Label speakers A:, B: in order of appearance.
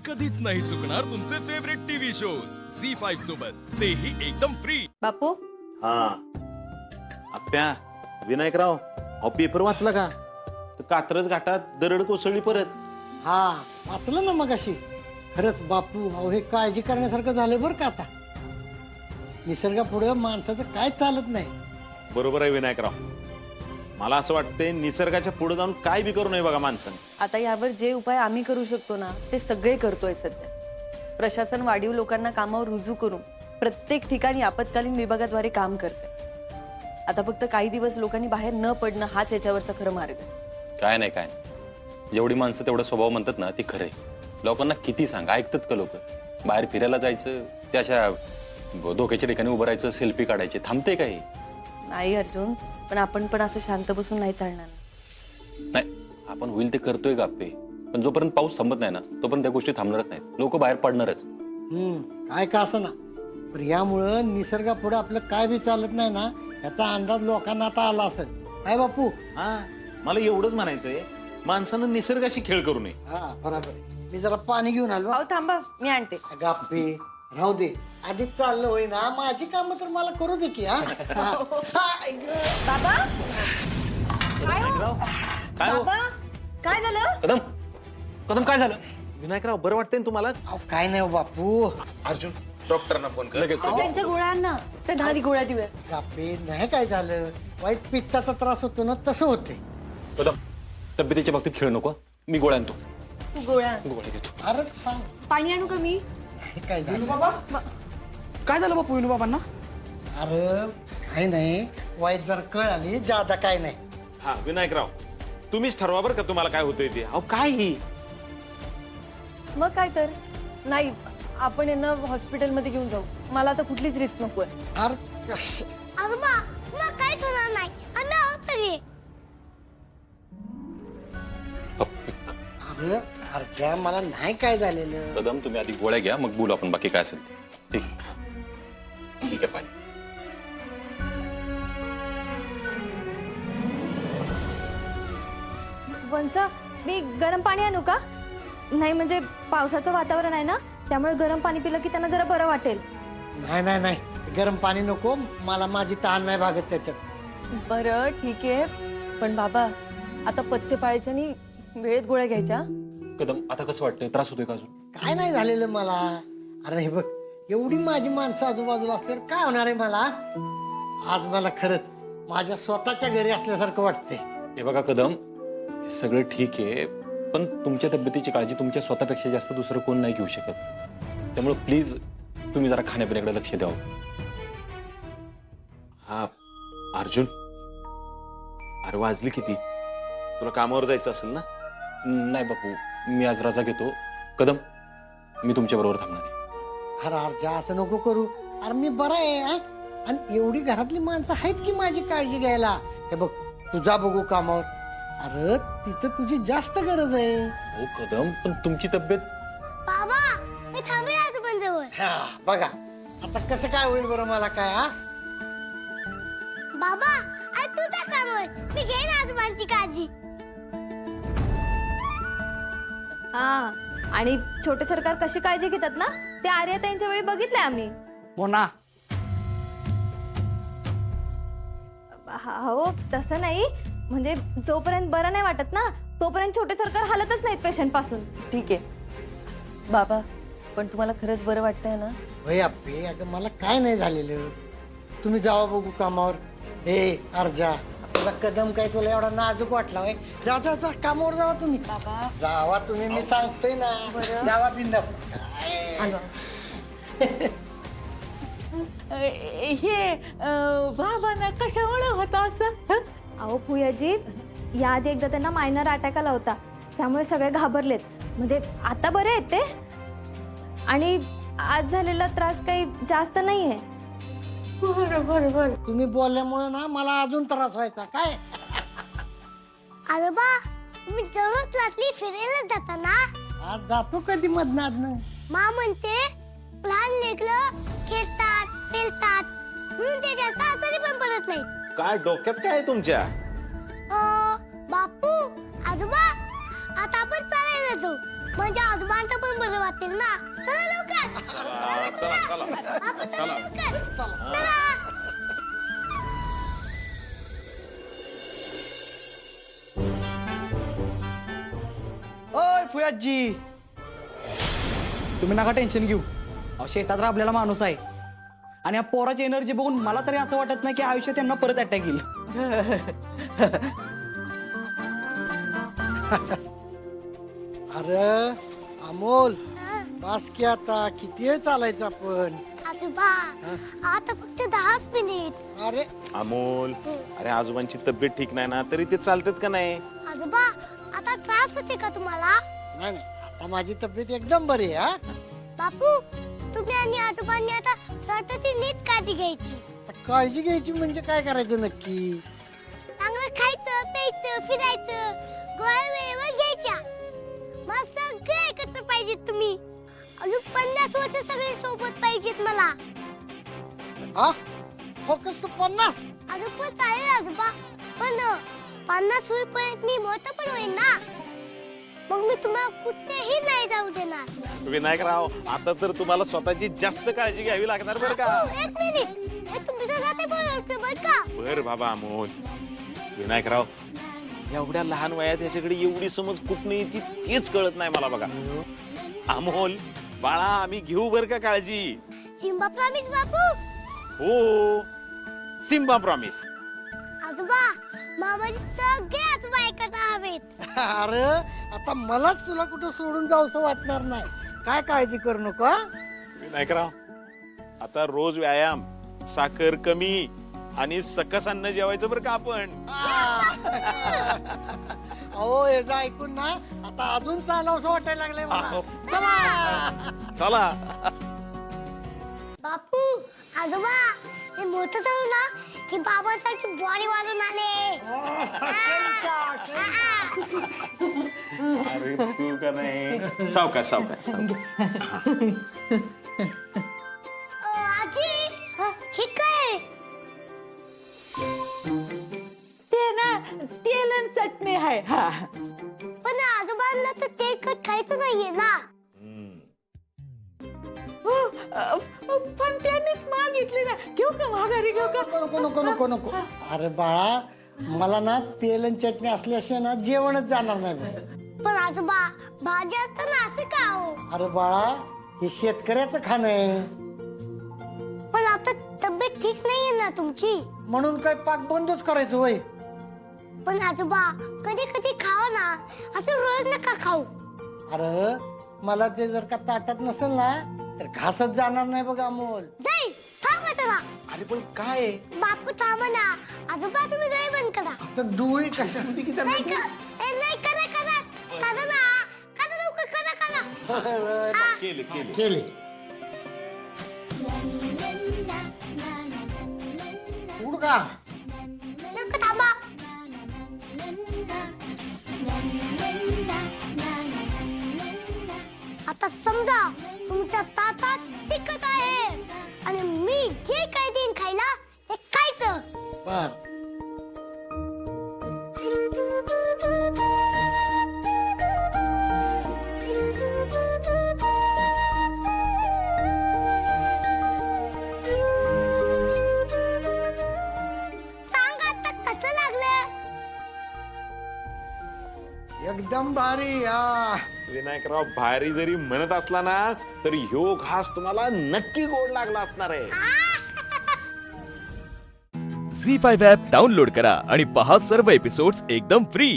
A: कधीच नाही चुकणार तुमचे फेवरेट टीव्ही शोज झी5 सोबत, तेही एकदम फ्री.
B: बापू
C: हा आप्या विनायकराव अहो पेपर वाचला का? तर कात्रज घाटात दरड कोसळली परत.
D: हा वाचलं ना मगाशी. खरंच बापू अहो हे काळजी करण्यासारखं झालंय बरं का आता. निसर्गापुढे माणसाचं काय चालत नाही.
C: बरोबर आहे विनायकराव, मला असं वाटतंय निसर्गाच्या पुढे जाऊन काय बी करू नये बघा माणसाने.
B: आता यावर जे उपाय आम्ही करू शकतो ना ते सगळे करतोय सध्या. प्रशासन वाढीव लोकांना कामावर रुजू करून प्रत्येक ठिकाणी आपत्कालीन विभागाद्वारे काम करते. आता फक्त काही दिवस लोकांनी बाहेर न पडणं हाच याच्यावरचा खरं मार्ग आहे.
E: काय नाही काय नाही, जेवढी माणसं तेवढा स्वभाव म्हणतात ना ती खरंय. लोकांना किती सांगा ऐकतात का लोक? बाहेर फिरायला जायचं, त्या अशा धोक्याच्या ठिकाणी उभं राहायचं, सेल्फी काढायचे, थांबते काही
B: नाही अर्जुन, पण आपण पण असं शांत बसून नाही चालणार.
E: नाही. आपण होईल ते करतोय का आप्पे, पण जोपर्यंत पाऊस थांबत नाही ना तोपर्यंत त्या गोष्टी थांबणारच नाहीत. लोक बाहेर पडणारच.
D: काय का असं ना, पण यामुळं निसर्गापुढे आपलं काय बी चालत नाही ना याचा अंदाज लोकांना आता आला असेल. काय बापू?
C: हा मला एवढंच म्हणायचंय, माणसानं निसर्गाशी खेळ करू नये.
D: हा बरोबर आहे. मी जरा पाणी घेऊन आलो.
B: अहो थांबा, मी आणते.
D: गाप्पे राहू दे, आधीच चाललं होई ना, माझी कामं तर मला करू दे की. हा हाय ग.
B: बाबा
C: विनायकराव काय हो?
B: बाबा काय झालं?
E: कदम कदम काय झालं?
C: विनायकराव बरं वाटतंय ना तुम्हाला?
D: अहो, काय नाही हो बापू.
C: अर्जुन डॉक्टरांना फोन कर लगेच.
B: त्यांच्या गोळ्यांना त्या 10 गोळ्या देऊया.
D: गाप्पे नाही काय झालं, वाईट पित्ताचा त्रास होतो ना तसं होते.
E: कदम तब्येतीच्या बाबतीत खेळ नको. मी गोळ्या आणतो.
B: तू गोळ्या
E: गोळ्या घेतो.
D: अरे सांग
B: पाणी आणू का मी?
D: नाही काय झालं बाबा?
F: काय झालं बापू विनू बाबांना?
D: अरे काय नाही, वाईट जर कळ आली जादा काय नाही.
C: हा विनायकराव तुम्हीच ठरवा बरं का तुम्हाला काय होतंय ते. अहो काय ही
B: मग काय तर नाही, आपण यांना हॉस्पिटलमध्ये घेऊन जाऊ. मला आता कुठलीच रिस्क नकोय.
D: अरे कश-
G: आजोबा मग काहीच होणार नाही, आम्ही आहोत सगळे.
D: अरे अर्जा मला नाही काय झालेलं.
E: कदम तुम्ही आधी गोळ्या घ्या, मग बोलू आपण बाकी काय असेल ते. ठीक ठीक आहे. पाणी
H: वंसा, मी गरम पाणी आणू का? नाही म्हणजे पावसाचं वातावरण आहे ना, त्यामुळे गरम पाणी पिलं की त्यांना जरा बरं वाटेल.
D: नाही नाही नाही, गरम पाणी नको मला, माझी तहान नाही भागत त्याच्यात.
B: बरं ठीक आहे, पण बाबा आता पथ्य पाळायचं आणि वेळेत गोळ्या घ्यायच्या.
E: कदम आता कसं वाटतंय? त्रास होतोय का अजून?
D: काय नाही झालेलं मला. अरे हे बघ, एवढी माझी माणसं आजूबाजूला असल्यावर काय होणार आहे मला. आज मला खरंच माझ्या स्वतःच्या घरी असल्यासारखं वाटतंय.
E: हे बघा कदम, हे सगळं ठीक आहे, पण तुमच्या तब्येतीची काळजी तुमच्या स्वतःपेक्षा जास्त दुसरं कोण नाही घेऊ शकत. त्यामुळे प्लीज तुम्ही जरा खाण्यापिण्याकडे लक्ष द्यावं.
C: हा अर्जुन, अरे वाजली किती? तुला कामावर जायचं असेल ना?
E: नाही बापू, मी आज रजा घेतो. कदम मी तुमच्या बरोबर थांबणार आहे.
D: अरे अर्जा असं नको करू. अरे मी बरा आहे हा? आणि एवढी घरातली माणसं आहेत की माझी काळजी घ्यायला. हे बघ तू जा बघू कामावर. अरे तिथं तुझी जास्त गरज आहे.
E: हो कदम, पण तुमची तब्येत.
G: बाबा मी थांबेल आजोबांजवळ.
D: हा बघा आता कसं काय होईल बरं मला काय. हा
G: बाबा आई तू त्या कामावर, मी घेईन आजोबांची काळजी.
H: हा, आणि छोटे सरकार कशी काळजी घेतात ना ते आर्या त्यांच्या वेळी बघितलंय आम्ही.
F: मोना
H: हो तसं नाही, म्हणजे जोपर्यंत बरं नाही वाटत ना तोपर्यंत छोटे सरकार हलतच नाहीत पेशंट पासून.
B: ठीक आहे बाबा, पण तुम्हाला खरंच बरं वाटतंय ना?
D: होय अप्पे, अगं मला काय नाही झालेलं. तुम्ही जावा बघू कामावर. ए अर्जा, तुला कदम काय तुला एवढा नाजूक वाटला होय? जा जा जा कामावर जावा तुम्ही.
B: बाबा
D: जावा तुम्ही, मी सांगतोय ना. जावा बिंदास.
B: हे बाबांना कशामुळे होता असं?
H: अहो फुयाजी, याआधी एकदा त्यांना मायनर अटॅक आला होता, त्यामुळे सगळे घाबरलेत. म्हणजे आता बरे आहेत ते, आणि आज झालेला त्रास काही जास्त नाहीये.
B: बरोबर.
D: तुम्ही बोलल्यामुळे ना मला अजून त्रास व्हायचा काय.
G: आजोबा तुम्ही दररोज रात्री फिरायला जाता ना?
D: आज जातो कधी मधनात.
G: मा म्हणते लहान लेकरं खेळतात पेलतात म्हणून ते जास्त आजारी पण पडत नाही.
C: काय डोक्यात काय आहे तुमच्या?
G: बापू आजोबा आता आपण चालायला जाऊ. म्हणजे आजोबांना पण बरं वाटेल ना. चला लवकर. बापू, चला लवकर. चला.
F: ओय फुयाजी, तुम्ही नका टेन्शन घेऊ. अहो, शेतात राबलेला माणूस आहे आणि या पोराची एनर्जी बघून मला तरी असं वाटत नाही की आयुष्यात त्यांना परत अटॅक येईल.
D: अरे अमोल बास की आता किती वेळ चालायचं आपण.
G: आजोबा आता फक्त 10 मिनिट.
D: अरे
C: अमोल अरे आजोबांची तब्येत ठीक नाही ना तरी ते चालतात का नाही?
G: आजोबा आता त्रास होते का तुम्हाला?
D: नाही नाही आता माझी तब्येत एकदम बरी आहे हा.
G: बापू तुम्ही आणि आजोबांनी आता स्वतःची नीट काळजी घ्यायची.
D: आता काळजी घ्यायची म्हणजे काय करायचं नक्की?
G: चांगलं खायचं प्यायचं फिरायचं गोळ्या वेळेवर घ्यायच्या. मला सगळे एकत्र पाहिजेत तुम्ही. अजून 50 वर्ष सगळे सोबत पाहिजेत मला.
D: हा फक्त तू 50?
G: अजून पण चालेल आजोबा, पण 50 होईपर्यंत मी मोठं पण होईल ना. मग मी तुम्हाला कुठेही नाही जाऊ देणार.
C: विनायकराव आता तर तुम्हाला स्वतःची जास्त काळजी घ्यावी लागणार बरं का?
G: एक मिनिट हे तुमच्या जाते बोलवते बरं का?
C: बर बाबा अमोल. विनायकराव एवढ्या लहान वयात याच्याकडे एवढी समज कुठनं येते तेच कळत नाही मला बघा. अमोल बाळा आम्ही घेऊ बर का काळजी.
G: सिम्बा प्रॉमिस बापू.
C: हो सिम्बा प्रॉमिस.
G: आजोबा मामाजी सगळे आजोबा ऐकत हवेत.
D: अरे आता मलाच तुला कुठं सोडून जाऊसं वाटणार नाही. काय काळजी करू नको हा?
C: विनायकराव आता रोज व्यायाम साखर कमी आणि सकस अन्न जेवायचं बरं का आपण.
D: अहो हे जा ऐकून ना आता अजून चालावंसं वाटायला लागलंय मला. चला
C: चला.
G: बापू आजोबा हे मोठं झालं ना की बाबासारखी बॉडी वाढून आले.
C: अरे तू का नाही सावकाश सावकाश
G: आजी हे काय?
I: ते ना तेल आणि चटणी आहे. हा
G: पण आजोबांना तर तेलकट खायचं नाहीये ना.
I: पण त्यांनीच मागितली ना. घेऊ का माघारी घेऊ का?
D: नको नको नको नको. अरे बाळा मला ना तेल आणि चटणी असल्याशिवाय ना जेवणच जाणार नाही बघ.
G: पण आजोबा भाजी असताना असं का हो?
D: अरे बाळा हे शेतकऱ्याचं खाणं आहे
G: पण आता तब्येत ठीक नाहीये ना तुमची.
D: म्हणून काय पाक बंदच करायचं होय.
G: पण आजोबा कधी कधी खावा ना, असं रोज नका खाऊ.
D: अरे मला ते जर का ताटात नसेल ना तर घासच जाणार नाही बघ अमोल.
G: दही थांबा चला.
C: अरे पण काय
G: बापू थांबा ना. आजोबा तुम्ही दही बंद करा.
D: तर डोळी कशामध्ये की
G: नाही का नाही करा करा करा ना. करा लवकर करा करा.
C: केले केले
D: केले. उड का
G: नको थांबा. आता समजा तुमच्या ताटात तिखट आहे आणि मी जे काही देईन खायला ते खायचं.
D: बर.
G: सांगा आता कसं लागलं?
D: एकदम भारी. हा
C: विनायकराव भारी जरी म्हणत असला ना तरी ह्यो घास तुम्हाला नक्की गोड लागला असणार आहे.
A: झी 5 ॲप डाउनलोड करा आणि पहा सर्व एपिसोड्स एकदम फ्री.